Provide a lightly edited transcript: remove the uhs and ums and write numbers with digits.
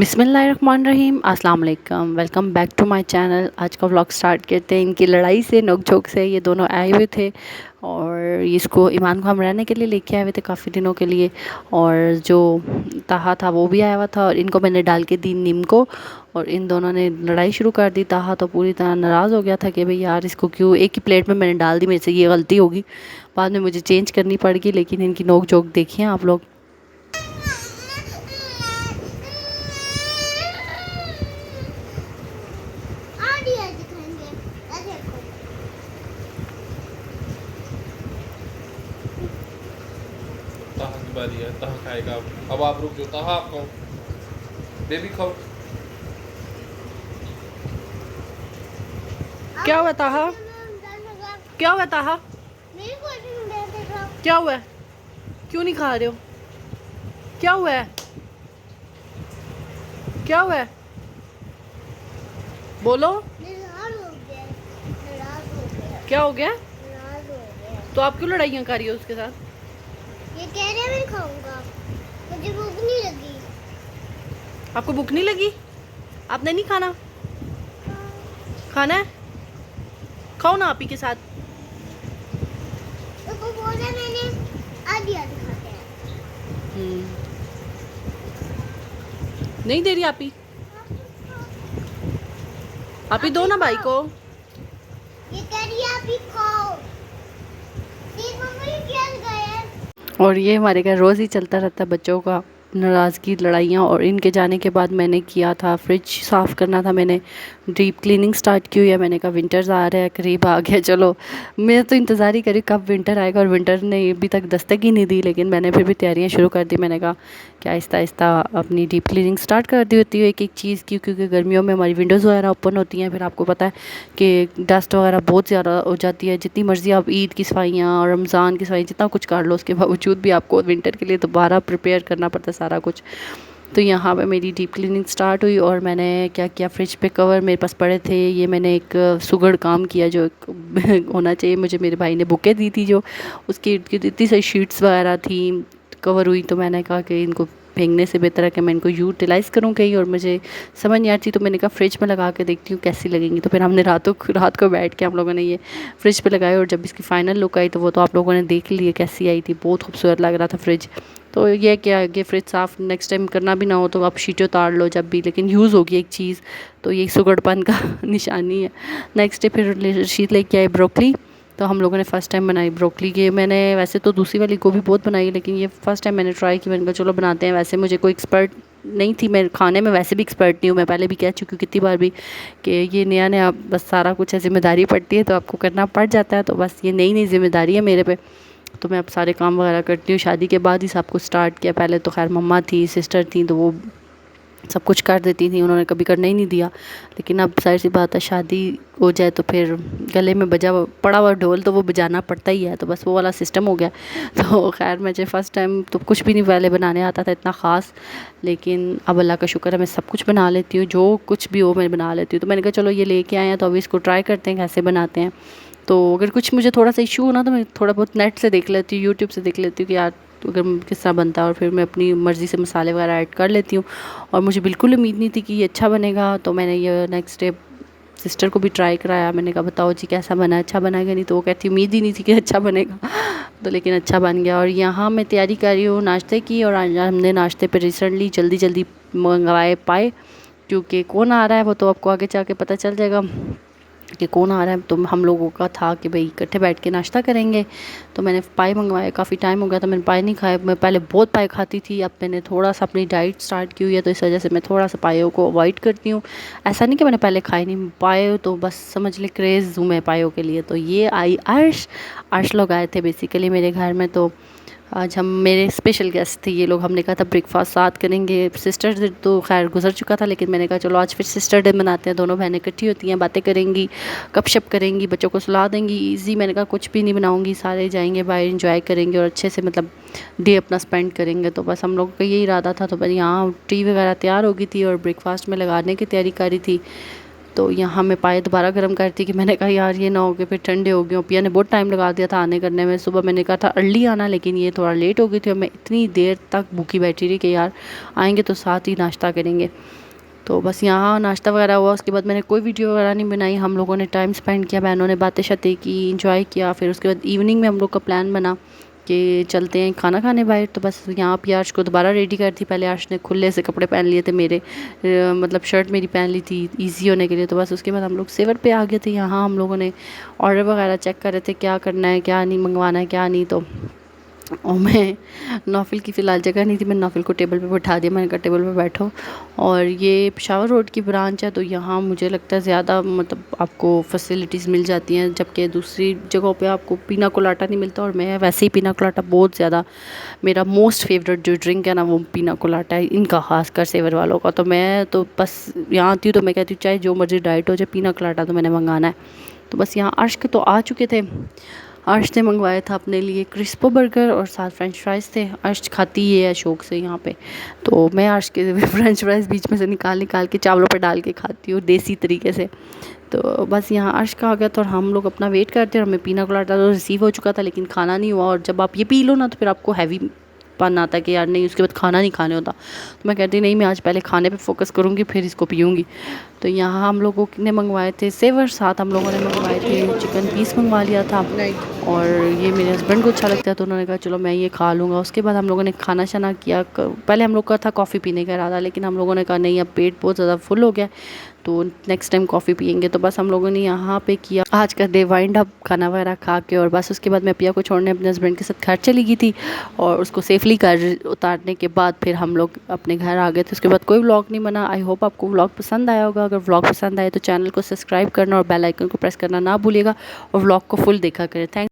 बिस्मिल्लाहिर्रहमानिर्रहीम, अस्सलाम वालेकुम। Welcome back to my channel. आज का व्लॉग स्टार्ट करते हैं इनकी लड़ाई से, नोक-झोंक से। ये दोनों आए हुए थे और इसको ईमान को हम रहने के लिए लेके आए हुए थे काफ़ी दिनों के लिए। और जो ताहा था वो भी आया हुआ था और इनको मैंने डाल के दी नीम को और इन दोनों ने लड़ाई शुरू कर दी। ताहा तो पूरी तरह नाराज़ हो गया था कि भाई यार इसको क्यों एक ही प्लेट में मैंने डाल दी, मेरे से ये गलती होगी। बाद में मुझे चेंज करनी पड़ेगी, लेकिन इनकी नोक-झोंक देखिए आप लोग। ताहा की बारी है, ताहा खाएगा। अब आप रुक जाओ, ताहा आप खाओ, बेबी खाओ। क्या हुआ ताहा? क्या हुआ ताहा? क्या हुआ है? क्यों नहीं खा रहे हो? क्या हुआ है? क्या हुआ है? बोलो। क्या हो गया? तो आप क्यों लड़ाइयाँ कर रही हो उसके साथ? ये कह रहे मैं खाऊंगा, मुझे भूख नहीं लगी। आपको भूख नहीं लगी? आपने नहीं खाना? खाना है? खाओ ना आप ही के साथ। तो बोला मैंने आधी आधी खाते हैं। नहीं दे रही आप ही? आप ही दो ना भाई को। ये कह रही है आप ही खाओ। ये मम्मा ये क्या लगाया है? और ये हमारे घर रोज़ ही चलता रहता है बच्चों का नाराज़गी, लड़ाइयाँ। और इनके जाने के बाद मैंने किया था फ्रिज साफ़ करना था, मैंने डीप क्लीनिंग स्टार्ट की हुई है। मैंने कहा विंटर्स आ रहा है, करीब आ गया, चलो मैं तो इंतज़ार ही करी कब विंटर आएगा। और विंटर ने अभी तक दस्तक ही नहीं दी, लेकिन मैंने फिर भी तैयारियाँ शुरू कर दी। मैंने कहा कि आहिस्ता आहिस्ता अपनी डीप क्लीनिंग स्टार्ट कर दी होती है एक एक चीज़ की, क्योंकि गर्मियों में हमारी विंडोज़ वगैरह ओपन होती हैं। फिर आपको पता है कि डस्ट वगैरह बहुत ज़्यादा हो जाती है। जितनी मर्ज़ी आप ईद की सफाइयाँ और रमज़ान की सफाई जितना कुछ कर लो, उसके बावजूद भी आपको विंटर के लिए दोबारा प्रिपेयर करना पड़ता है सारा कुछ। तो यहाँ पे मेरी डीप क्लीनिंग स्टार्ट हुई और मैंने क्या किया, फ्रिज पे कवर मेरे पास पड़े थे, ये मैंने एक सुगड़ काम किया जो एक होना चाहिए। मुझे मेरे भाई ने बुकें दी थी, जो उसकी इतनी सारी शीट्स वगैरह थी कवर हुई। तो मैंने कहा कि इनको फेंकने से बेहतर है कि मैं इनको यूटिलाइज़ करूँ कहीं, और मुझे समझ नहीं आती। तो मैंने कहा फ्रिज में लगा के देखती हूँ कैसी लगेंगी। तो फिर हमने रात को बैठ के हम लोगों ने ये फ्रिज पे लगाए और जब इसकी फ़ाइनल लुक आई तो वो तो आप लोगों ने देख ली कैसी आई थी। बहुत खूबसूरत लग रहा था फ्रिज। तो ये क्या है, फ्रिज साफ़ नेक्स्ट टाइम करना भी ना हो तो आप शीटें उतार लो जब भी, लेकिन यूज़ होगी एक चीज़, तो ये सुगड़पन का निशानी है। नेक्स्ट डे फिर शीट लेके आए ब्रोकली। तो हम लोगों ने फ़र्स्ट टाइम बनाई ब्रोकली की। मैंने वैसे तो दूसरी वाली गोभी बहुत बनाई, लेकिन ये फ़र्स्ट टाइम मैंने ट्राई की। मैंने कहा चलो बनाते हैं। वैसे मुझे कोई एक्सपर्ट नहीं थी, मैं खाने में वैसे भी एक्सपर्ट नहीं हूँ। मैं पहले भी कह चुकी हूँ कितनी बार भी कि ये नया नया बस सारा कुछ है, ज़िम्मेदारी पड़ती है तो आपको करना पड़ जाता है। तो बस ये नई नई ज़िम्मेदारी है मेरे पे, तो मैं अब सारे काम वगैरह करती हूँ। शादी के बाद ही सब कुछ स्टार्ट किया। पहले तो खैर मम्मा थी, सिस्टर थी, तो वो सब कुछ कर देती थी, उन्होंने कभी करने ही नहीं दिया। लेकिन अब जाहिर सी बात है शादी हो जाए तो फिर गले में पड़ा हुआ ढोल तो वो बजाना पड़ता ही है। तो बस वो वाला सिस्टम हो गया। तो खैर मुझे फ़र्स्ट टाइम तो कुछ भी नहीं पहले बनाने आता था इतना ख़ास, लेकिन अब अल्लाह का शुक्र है मैं सब कुछ बना लेती हूँ, जो कुछ भी हो मैं बना लेती हूँ। तो मैंने कहा चलो ये लेके आए हैं तो अभी इसको ट्राई करते हैं कैसे बनाते हैं। तो अगर कुछ मुझे थोड़ा सा इशू हो ना तो मैं थोड़ा बहुत नेट से देख लेती हूँ, यूट्यूब से देख लेती हूँ कि यार तो अगर किस तरह बनता है, और फिर मैं अपनी मर्ज़ी से मसाले वगैरह ऐड कर लेती हूँ। और मुझे बिल्कुल उम्मीद नहीं थी कि ये अच्छा बनेगा। तो मैंने ये नेक्स्ट डे सिस्टर को भी ट्राई कराया। मैंने कहा बताओ जी कैसा बना, अच्छा बनेगा? नहीं तो वो कहती उम्मीद ही नहीं थी कि अच्छा बनेगा। तो लेकिन अच्छा बन गया। और यहाँ मैं तैयारी कर रही हूँ नाश्ते की, और आज हमने नाश्ते पर रिसेंटली जल्दी जल्दी मंगवाए पाए, क्योंकि कौन आ रहा है वो तो आपको आगे जाके पता चल जाएगा कि कौन आ रहा है। तो हम लोगों का था कि भाई इकट्ठे बैठ के नाश्ता करेंगे। तो मैंने पाए मंगवाए, काफ़ी टाइम हो गया था मैंने पाए नहीं खाए। मैं पहले बहुत पाए खाती थी, अब मैंने थोड़ा सा अपनी डाइट स्टार्ट की हुई है, तो इस वजह से मैं थोड़ा सा पायों को अवॉइड करती हूँ। ऐसा नहीं कि मैंने पहले खाए नहीं पाए, तो बस समझ ले क्रेज़ हूँ मैं पायों के लिए। तो ये आई अर्श लोग आए थे बेसिकली मेरे घर में। तो आज हम मेरे स्पेशल गेस्ट थे ये लोग। हमने कहा था ब्रेकफास्ट साथ करेंगे। सिस्टर डे तो खैर गुजर चुका था, लेकिन मैंने कहा चलो आज फिर सिस्टर डे मनाते हैं। दोनों बहनें इकट्ठी होती हैं, बातें करेंगी, गपशप करेंगी, बच्चों को सुला देंगी। ईजी मैंने कहा कुछ भी नहीं बनाऊंगी, सारे जाएंगे बाहर इंजॉय करेंगे और अच्छे से मतलब डे अपना स्पेंड करेंगे। तो बस हम लोगों का यही इरादा था। तो बस यहाँ टी वगैरह तैयार हो गई थी और ब्रेकफास्ट में लगाने की तैयारी करी थी। तो यहाँ मैं पाए दोबारा गर्म करती कि मैंने कहा यार ये ना हो कि फिर ठंडे हो गए। पिया ने बहुत टाइम लगा दिया था आने करने में। सुबह मैंने कहा था अर्ली आना, लेकिन ये थोड़ा लेट हो गई थी और मैं इतनी देर तक भूखी बैठी रही कि यार आएंगे तो साथ ही नाश्ता करेंगे। तो बस यहाँ नाश्ता वगैरह हुआ, उसके बाद मैंने कोई वीडियो वगैरह नहीं बनाई। हम लोगों ने टाइम स्पेंड किया, बहनों ने बातें शातें की, इंजॉय किया। फिर उसके बाद इवनिंग में हम लोग का प्लान बना कि चलते हैं खाना खाने बाहर। तो बस यहाँ पे आर्श को दोबारा रेडी कर थी। पहले आर्श ने खुले से कपड़े पहन लिए थे मेरे, मतलब शर्ट मेरी पहन ली थी इजी होने के लिए। तो बस उसके बाद हम लोग सेवर पे आ गए थे। यहाँ हम लोगों ने ऑर्डर वगैरह चेक कर रहे थे क्या करना है, क्या नहीं मंगवाना है, क्या नहीं। तो और मैं नौफिल की फ़िलहाल जगह नहीं थी, मैंने नौफिल को टेबल पे बैठा दिया। मैंने कहा टेबल पे बैठो। और ये पेशावर रोड की ब्रांच है, तो यहाँ मुझे लगता है ज़्यादा मतलब आपको फैसिलिटीज़ मिल जाती हैं, जबकि दूसरी जगहों पे आपको पीना कोलाटा नहीं मिलता। और मैं वैसे ही पीना कोलाटा बहुत ज़्यादा, मेरा मोस्ट फेवरेट जो ड्रिंक है ना वो पीना कोलाटा है, इनका खासकर सेवर वालों का। तो मैं तो बस यहाँ आती हूँ तो मैं कहती हूँ चाहे जो मर्ज़ी डाइट हो जाए, पीना कोलाटा तो मैंने मंगाना है। तो बस यहाँ अर्श के तो आ चुके थे। अर्श ने मंगवाया था अपने लिए क्रिस्पो बर्गर और साथ फ्रेंच फ्राइज़ थे। अर्श खाती ये है शौक से यहाँ पे, तो मैं अर्श के फ्रेंच फ्राइज़ बीच में से निकाल के चावलों पर डाल के खाती हूँ देसी तरीके से। तो बस यहाँ अर्श का आ गया था और हम लोग अपना वेट करते हैं। और हमें पीना कोलाटा तो रिसीव हो चुका था लेकिन खाना नहीं हुआ। और जब आप ये पी लो ना तो फिर आपको हैवी पन आता है कि यार नहीं, उसके बाद खाना नहीं खाने होता। तो मैं कहती नहीं, मैं आज पहले खाने पे फोकस करूँगी फिर इसको पीऊँगी। तो यहाँ हम लोगों ने मंगवाए थे सेवर, साथ हम लोगों ने मंगवाए थे चिकन पीस मंगवा लिया था। और ये मेरे हस्बैंड को अच्छा लगता है तो उन्होंने कहा चलो मैं ये खा लूँगा। उसके बाद हम लोगों ने खाना शाना किया। पहले हम लोग का था कॉफ़ी पीने का इरादा, लेकिन हम लोगों ने कहा नहीं, अब पेट बहुत ज़्यादा फुल हो गया तो नेक्स्ट टाइम कॉफ़ी पियेंगे। तो बस हम लोगों ने यहाँ पे किया आज का डे वाइंड अप खाना वगैरह खा के। और बस उसके बाद मैं पिया को छोड़ने अपने हस्बैंड के साथ घर चली गई थी और उसको सेफली घर उतारने के बाद फिर हम लोग अपने घर आ गए थे। उसके बाद कोई व्लॉग नहीं बना। आई होप आपको व्लॉग पसंद आया होगा। अगर व्लॉग पसंद आए तो चैनल को सब्सक्राइब करना और बेल आइकन को प्रेस करना ना भूलिएगा और व्लॉग को फुल देखा करें। थैंक